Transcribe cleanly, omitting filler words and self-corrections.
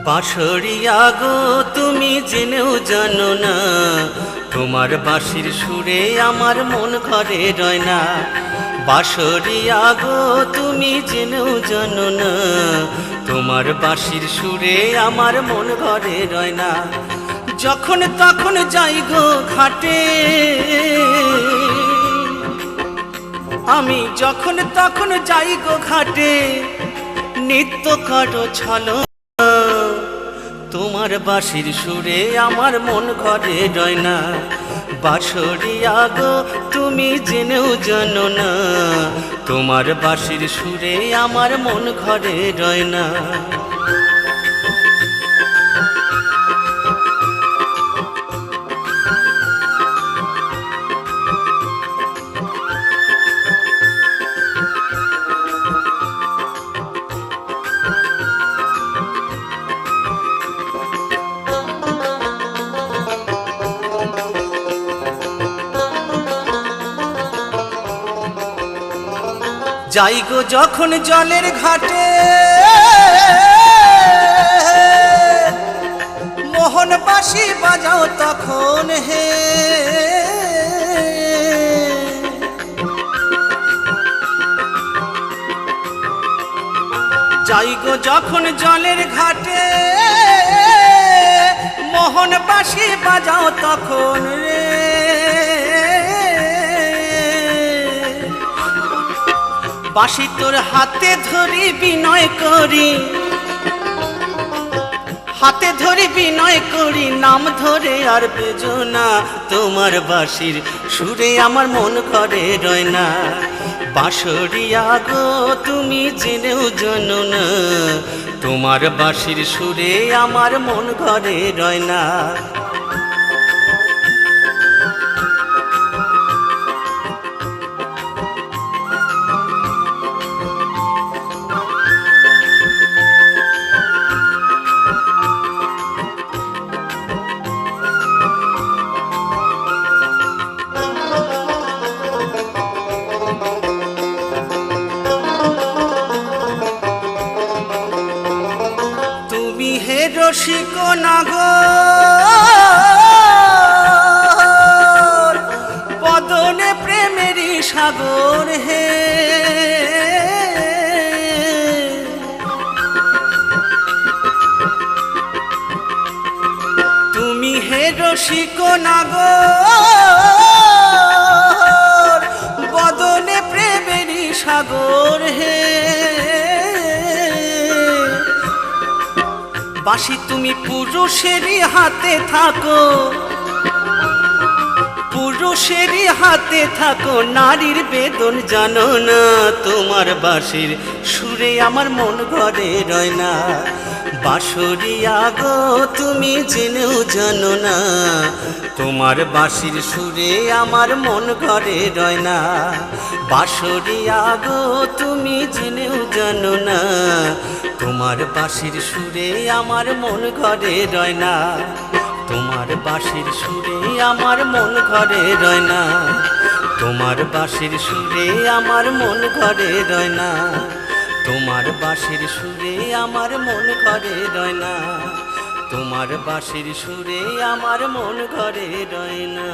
বাঁশরিয়া গো তুমি জেনেও জানো না, তোমার বাঁশির সুরে আমার মন ঘরে রয় না। বাঁশরিয়া গো তুমি জেনেও জানো না, তোমার বাঁশির সুরে আমার মন ঘরে রয় না। যখন তখন যাই গো ঘাটে, আমি যখন তখন যাই গো ঘাটে, নিত্য কারো ছলো তোমার বাঁশির সুরে আমার মন ঘরে রয় না। বাঁশরিয়া গো তুমি জেনেও জানো না, তোমার বাঁশির সুরে আমার মন ঘরে রয় না। যাই গো যখন জলের ঘাটে, মোহন বাঁশি বাজাও তখন হে। যাই গো যখন জলের ঘাটে, মোহন বাঁশি বাজাও তখন রে। বাঁশি তোর হাতে ধরি বিনয় করি, হাতে ধরি বিনয় করি, নাম ধরে আর বেজো না। তোমার বাঁশির সুরে আমার মন ঘরে রয় না। বাঁশরিয়া গো তুমি জেনেও জানো না, তোমার বাঁশির সুরে আমার মন ঘরে রয় না। রসিক নাগর বদনে প্রেমেরই সাগর হে। তুমি হে রসিক নাগর বদনে প্রেমেরই সাগর হে। বাঁশি তুমি পুরুষেরই হাতে থাকো, পুরুষেরই হাতে থাকো, নারীর বেদন জানো না। তোমার বাঁশির সুরে আমার মন ঘরে রয় না। বাঁশরিয়া গো তুমি জেনেও জানো না, তোমার বাঁশির সুরে আমার মন ঘরে রয় না। বাঁশরিয়া গো তুমি জেনেও জানো না, তোমার বাঁশির সুরে আমার মন ঘরে রয় না। তোমার বাঁশির সুরে আমার মন ঘরে রয় না। তোমার বাঁশির সুরে আমার মন ঘরে রয় না। তোমার বাঁশির সুরে আমার মন ঘরে রয় না। তোমার বাঁশির সুরে আমার মন ঘরে রয় না।